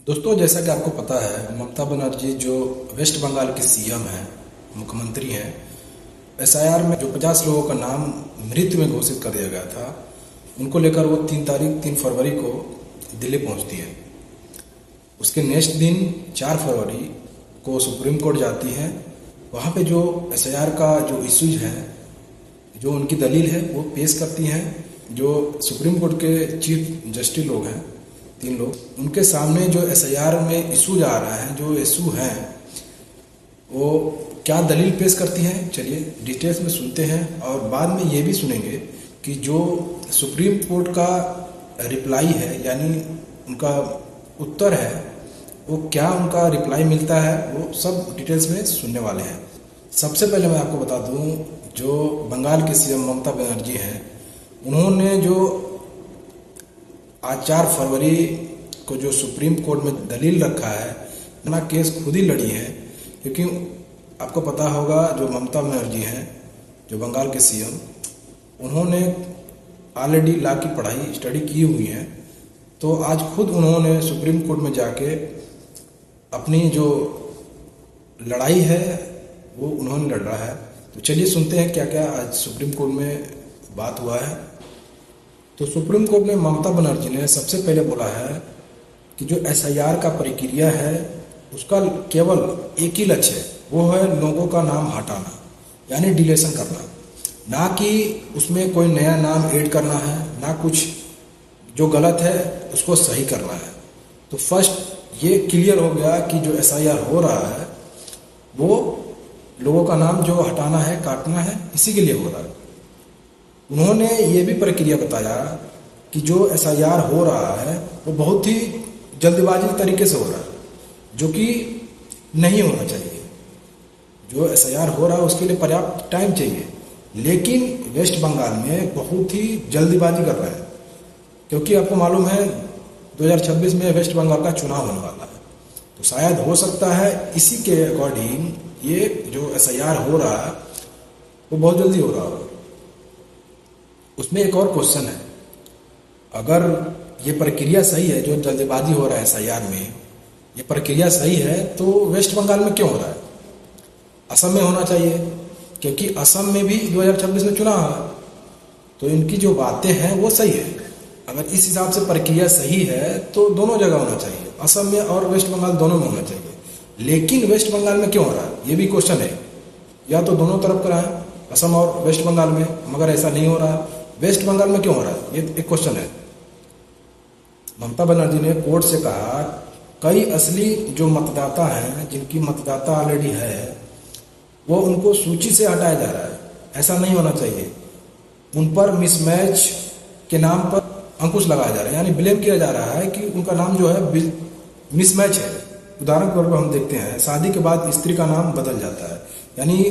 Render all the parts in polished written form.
दोस्तों, जैसा कि आपको पता है, ममता बनर्जी जो वेस्ट बंगाल की सीएम हैं, मुख्यमंत्री हैं, एसआईआर में जो 50 लोगों का नाम मृत में घोषित कर दिया गया था, उनको लेकर वो 3 फरवरी को दिल्ली पहुंचती है। उसके नेक्स्ट दिन 4 फरवरी को सुप्रीम कोर्ट जाती हैं। वहाँ पे जो एसआईआर का जो इश्यूज है, जो उनकी दलील है, वो पेश करती हैं। जो सुप्रीम कोर्ट के चीफ जस्टिस लोग हैं, 3 लोग, उनके सामने जो एसआईआर में इशू आ रहा है, जो इशू हैं, वो क्या दलील पेश करती हैं, चलिए डिटेल्स में सुनते हैं। और बाद में ये भी सुनेंगे कि जो सुप्रीम कोर्ट का रिप्लाई है, यानी उनका उत्तर है, वो क्या उनका रिप्लाई मिलता है, वो सब डिटेल्स में सुनने वाले हैं। सबसे पहले मैं आपको बता दूं, जो बंगाल के सीएम ममता बनर्जी हैं, उन्होंने जो आज 4 फरवरी को जो सुप्रीम कोर्ट में दलील रखा है, अपना केस खुद ही लड़ी है। क्योंकि आपको पता होगा, जो ममता बनर्जी हैं, जो बंगाल के सीएम, उन्होंने ऑलरेडी लॉ की पढ़ाई स्टडी की हुई है। तो आज खुद उन्होंने सुप्रीम कोर्ट में जाके अपनी जो लड़ाई है वो उन्होंने लड़ रहा है। तो चलिए सुनते हैं क्या क्या आज सुप्रीम कोर्ट में बात हुआ है। तो सुप्रीम कोर्ट में ममता बनर्जी ने सबसे पहले बोला है कि जो एसआईआर का प्रक्रिया है, उसका केवल एक ही लक्ष्य है, वो है लोगों का नाम हटाना, यानी डिलीशन करना, ना कि उसमें कोई नया नाम ऐड करना है, ना कुछ जो गलत है उसको सही करना है। तो फर्स्ट ये क्लियर हो गया कि जो एसआईआर हो रहा है वो लोगों का नाम जो हटाना है, काटना है, इसी के लिए हो रहा है। उन्होंने ये भी प्रक्रिया बताया कि जो एसआईआर हो रहा है वो बहुत ही जल्दबाजी तरीके से हो रहा है, जो कि नहीं होना चाहिए। जो एसआईआर हो रहा है उसके लिए पर्याप्त टाइम चाहिए, लेकिन वेस्ट बंगाल में बहुत ही जल्दबाजी कर रहे हैं। क्योंकि आपको मालूम है 2026 में वेस्ट बंगाल का चुनाव होने वाला है। तो शायद हो सकता है इसी के अकॉर्डिंग ये जो एसआईआर हो रहा है वो बहुत जल्दी हो रहा हो। उसमें एक और क्वेश्चन है, अगर ये प्रक्रिया सही है, जो जल्दबाजी हो रहा है एसआईआर में, ये प्रक्रिया सही है, तो वेस्ट बंगाल में क्यों हो रहा है? असम में होना चाहिए, क्योंकि असम में भी 2026 में चुनाव है। तो इनकी जो बातें हैं वो सही है। अगर इस हिसाब से प्रक्रिया सही है तो दोनों जगह होना चाहिए, असम में और वेस्ट बंगाल दोनों में होना चाहिए। लेकिन वेस्ट बंगाल में क्यों हो रहा है, ये भी क्वेश्चन है। या तो दोनों तरफ कराएं, असम और वेस्ट बंगाल में, मगर ऐसा नहीं हो रहा। वेस्ट बंगाल में क्यों हो रहा है, ये एक क्वेश्चन है। ममता बनर्जी ने कोर्ट से कहा, कई असली जो मतदाता हैं, जिनकी मतदाता ऑलरेडी है, वो उनको सूची से हटाया जा रहा है। ऐसा नहीं होना चाहिए। उन पर मिसमैच के नाम पर अंकुश लगाया जा रहा है, यानी ब्लेम किया जा रहा है कि उनका नाम जो है मिसमैच है। उदाहरण के तौर पर हम देखते हैं, शादी के बाद स्त्री का नाम बदल जाता है, यानी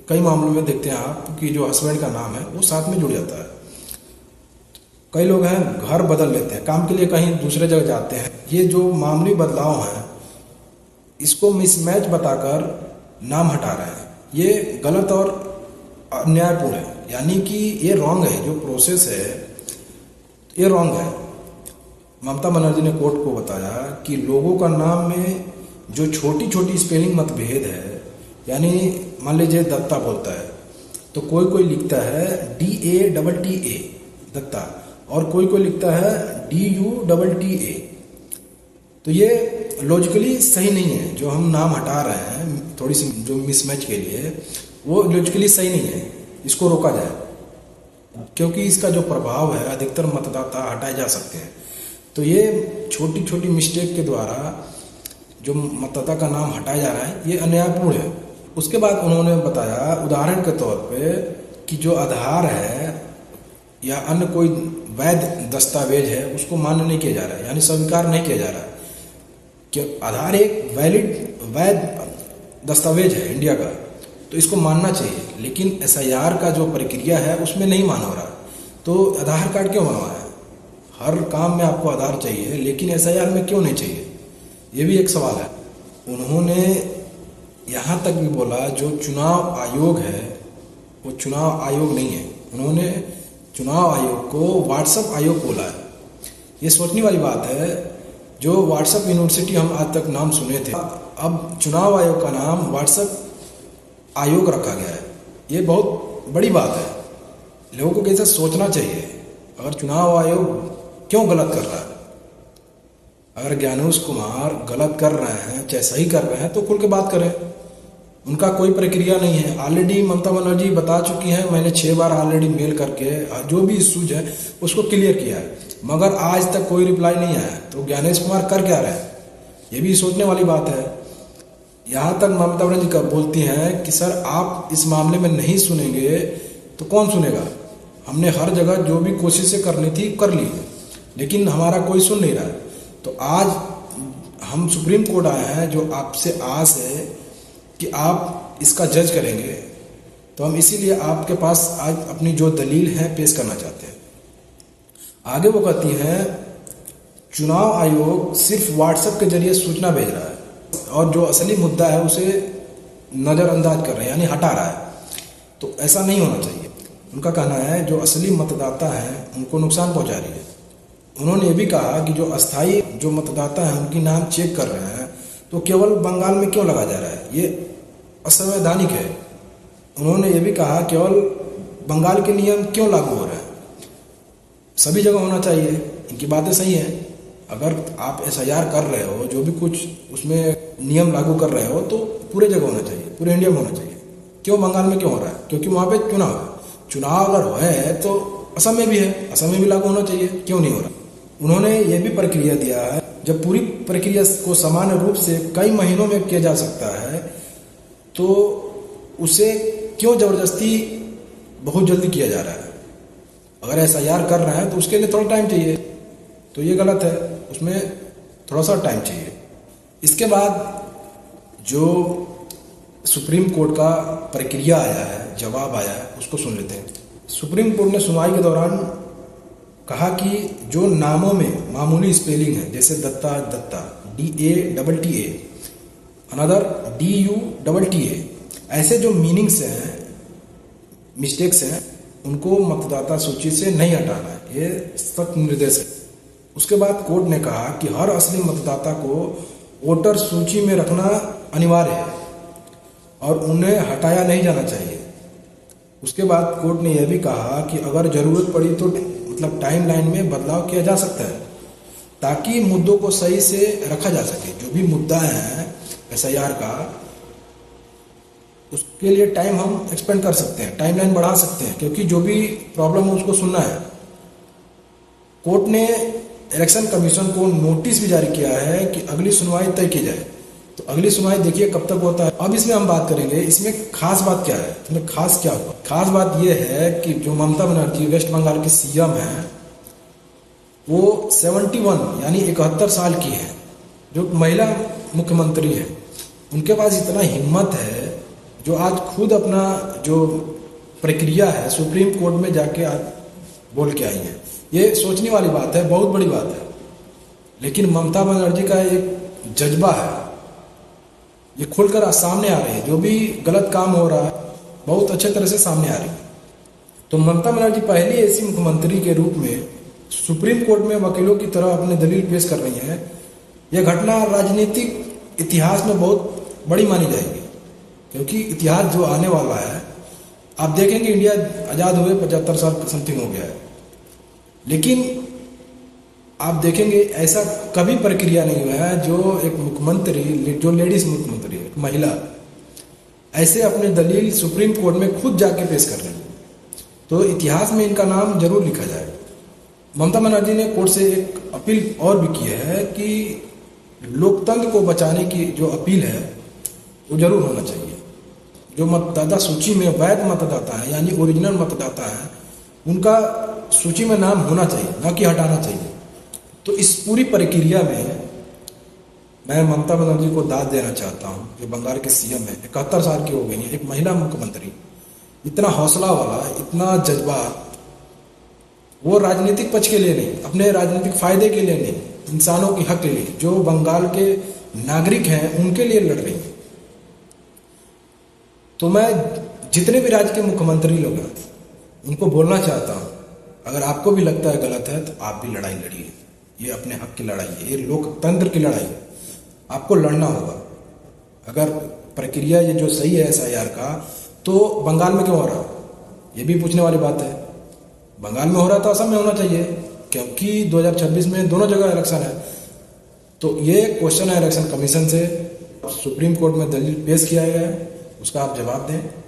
कई मामलों में देखते हैं आप कि जो हस्बैंड का नाम है वो साथ में जुड़ जाता है। कई लोग हैं घर बदल लेते हैं, काम के लिए कहीं दूसरे जगह जाते हैं। ये जो मामूली बदलाव हैं, इसको मिसमैच बताकर नाम हटा रहे हैं। ये गलत और अन्यायपूर्ण है, यानी कि ये रॉन्ग है। जो प्रोसेस है ये रॉन्ग है। ममता बनर्जी ने कोर्ट को बताया कि लोगों का नाम में जो छोटी छोटी स्पेलिंग मतभेद है, यानी मान लीजिए दत्ता बोलता है तो कोई लिखता है DATTA दत्ता, और कोई लिखता है DUTTA। तो ये लॉजिकली सही नहीं है। जो हम नाम हटा रहे हैं थोड़ी सी जो मिसमैच के लिए, वो लॉजिकली सही नहीं है। इसको रोका जाए, क्योंकि इसका जो प्रभाव है अधिकतर मतदाता हटाए जा सकते हैं। तो ये छोटी छोटी मिस्टेक के द्वारा जो मतदाता का नाम हटाया जा रहा है, ये अन्यायपूर्ण है। उसके बाद उन्होंने बताया उदाहरण के तौर पे कि जो आधार है या अन्य कोई वैध दस्तावेज है, उसको मान्य नहीं किया जा रहा है, यानी स्वीकार नहीं किया जा रहा है कि आधार एक वैध दस्तावेज है इंडिया का, तो इसको मानना चाहिए। लेकिन एसआईआर का जो प्रक्रिया है उसमें नहीं माना हो रहा। तो आधार कार्ड क्यों बनवाया है? हर काम में आपको आधार चाहिए, लेकिन एसआईआर में क्यों नहीं चाहिए, ये भी एक सवाल है। उन्होंने यहाँ तक भी बोला जो चुनाव आयोग है वो चुनाव आयोग नहीं है। उन्होंने चुनाव आयोग को व्हाट्सएप आयोग बोला है। ये सोचने वाली बात है। जो व्हाट्सएप यूनिवर्सिटी हम आज तक नाम सुने थे, अब चुनाव आयोग का नाम व्हाट्सएप आयोग रखा गया है। ये बहुत बड़ी बात है। लोगों को कैसे सोचना चाहिए। अगर चुनाव आयोग क्यों गलत कर रहा है, अगर ज्ञानेश कुमार गलत कर रहे हैं चाहे सही कर रहे हैं तो खुल के बात करें। उनका कोई प्रक्रिया नहीं है। ऑलरेडी ममता बनर्जी बता चुकी हैं, मैंने 6 बार ऑलरेडी मेल करके जो भी इश्यूज है उसको क्लियर किया है, मगर आज तक कोई रिप्लाई नहीं आया। तो ज्ञानेश कुमार कर क्या रहे हैं, ये भी सोचने वाली बात है। यहाँ तक ममता बनर्जी बोलती हैं कि सर आप इस मामले में नहीं सुनेंगे तो कौन सुनेगा। हमने हर जगह जो भी कोशिशें करनी थी कर ली, लेकिन हमारा कोई सुन नहीं रहा है। तो आज हम सुप्रीम कोर्ट आए हैं, जो आपसे आस है कि आप इसका जज करेंगे, तो हम इसीलिए आपके पास आज अपनी जो दलील है पेश करना चाहते हैं। आगे वो कहती हैं चुनाव आयोग सिर्फ व्हाट्सएप के जरिए सूचना भेज रहा है और जो असली मुद्दा है उसे नज़रअंदाज कर रहे हैं, यानी हटा रहा है। तो ऐसा नहीं होना चाहिए। उनका कहना है जो असली मतदाता हैं उनको नुकसान पहुंचा रही है। उन्होंने ये भी कहा कि जो अस्थायी जो मतदाता हैं उनकी नाम चेक कर रहे हैं, तो केवल बंगाल में क्यों लगा जा रहा है, ये असंवैधानिक है। उन्होंने ये भी कहा केवल बंगाल के नियम क्यों लागू हो रहे हैं, सभी जगह होना चाहिए। इनकी बातें सही हैं। अगर आप SIR कर रहे हो, जो भी कुछ उसमें नियम लागू कर रहे हो, तो पूरे जगह होना चाहिए, पूरे इंडिया में होना चाहिए। क्यों बंगाल में क्यों हो रहा है, क्योंकि वहाँ पे चुनाव है। चुनाव अगर है तो असम में भी है, असम में भी लागू होना चाहिए, क्यों नहीं हो रहा। उन्होंने ये भी प्रक्रिया दिया है, जब पूरी प्रक्रिया को सामान्य रूप से कई महीनों में किया जा सकता है तो उसे क्यों जबरदस्ती बहुत जल्दी किया जा रहा है। अगर SIR कर रहे हैं तो उसके लिए थोड़ा टाइम चाहिए, तो ये गलत है, उसमें थोड़ा सा टाइम चाहिए। इसके बाद जो सुप्रीम कोर्ट का प्रक्रिया आया है, जवाब आया है, उसको सुन लेते हैं। सुप्रीम कोर्ट ने सुनवाई के दौरान कहा कि जो नामों में मामूली स्पेलिंग है, जैसे Datta Datta DATTA, another DUTTA, ऐसे जो मीनिंग्स हैं, मिस्टेक्स हैं, उनको मतदाता सूची से नहीं हटाना है। ये सख्त निर्देश है। उसके बाद कोर्ट ने कहा कि हर असली मतदाता को वोटर सूची में रखना अनिवार्य है और उन्हें हटाया नहीं जाना चाहिए। उसके बाद कोर्ट ने यह भी कहा कि अगर जरूरत पड़ी तो मतलब टाइमलाइन में बदलाव किया जा सकता है, ताकि मुद्दों को सही से रखा जा सके। जो भी मुद्दा है SIR का, उसके लिए टाइम हम एक्सपेंड कर सकते हैं, टाइमलाइन बढ़ा सकते हैं, क्योंकि जो भी प्रॉब्लम है उसको सुनना है। कोर्ट ने इलेक्शन कमीशन को नोटिस भी जारी किया है कि अगली सुनवाई तय की जाए। तो अगली सुनवाई देखिए कब तक होता है। अब इसमें हम बात करेंगे, इसमें खास बात क्या है, इसमें खास क्या हुआ। खास बात यह है कि जो ममता बनर्जी वेस्ट बंगाल की CM है, वो 71 यानी 71 साल की है, जो महिला मुख्यमंत्री है। उनके पास इतना हिम्मत है जो आज खुद अपना जो प्रक्रिया है सुप्रीम कोर्ट में जाके आज बोल के आई है। ये सोचने वाली बात है, बहुत बड़ी बात है। लेकिन ममता बनर्जी का एक जज्बा है, ये खुलकर सामने आ रही है। जो भी गलत काम हो रहा है बहुत अच्छे तरह से सामने आ रही है। तो ममता बनर्जी पहली ऐसी मुख्यमंत्री के रूप में सुप्रीम कोर्ट में वकीलों की तरह अपनी दलील पेश कर रही हैं। यह घटना राजनीतिक इतिहास में बहुत बड़ी मानी जाएगी, क्योंकि इतिहास जो आने वाला है, आप देखेंगे इंडिया आज़ाद हुए 75 साल समथिंग हो गया है, लेकिन आप देखेंगे ऐसा कभी प्रक्रिया नहीं हुआ है जो एक मुख्यमंत्री, जो लेडीज मुख्यमंत्री है, महिला, ऐसे अपनी दलील सुप्रीम कोर्ट में खुद जाके पेश कर रही है। तो इतिहास में इनका नाम जरूर लिखा जाए। ममता बनर्जी ने कोर्ट से एक अपील और भी की है कि लोकतंत्र को बचाने की जो अपील है वो जरूर होना चाहिए। जो मतदाता सूची में वैध मतदाता है यानी ओरिजिनल मतदाता है, उनका सूची में नाम होना चाहिए, ना कि हटाना चाहिए। तो इस पूरी प्रक्रिया में मैं ममता बनर्जी को दाद देना चाहता हूँ, जो बंगाल के CM है, 71 साल की हो गई है, एक महिला मुख्यमंत्री, इतना हौसला वाला, इतना जज्बा, वो राजनीतिक पक्ष के लिए नहीं, अपने राजनीतिक फायदे के लिए नहीं, इंसानों के हक के लिए, जो बंगाल के नागरिक हैं उनके लिए लड़ रही है। तो मैं जितने भी राज्य के मुख्यमंत्री लोग हैं उनको बोलना चाहता हूँ, अगर आपको भी लगता है गलत है तो आप भी लड़ाई लड़िए। ये अपने हक की लड़ाई है, ये लोकतंत्र की लड़ाई है। आपको लड़ना होगा। अगर प्रक्रिया ये जो सही है SIR का, तो बंगाल में क्यों हो रहा, ये भी पूछने वाली बात है। बंगाल में हो रहा तो असम में होना चाहिए, क्योंकि 2026 में दोनों जगह इलेक्शन है। तो ये क्वेश्चन है इलेक्शन कमीशन से, सुप्रीम कोर्ट में दलील पेश किया गया है, उसका आप जवाब दें।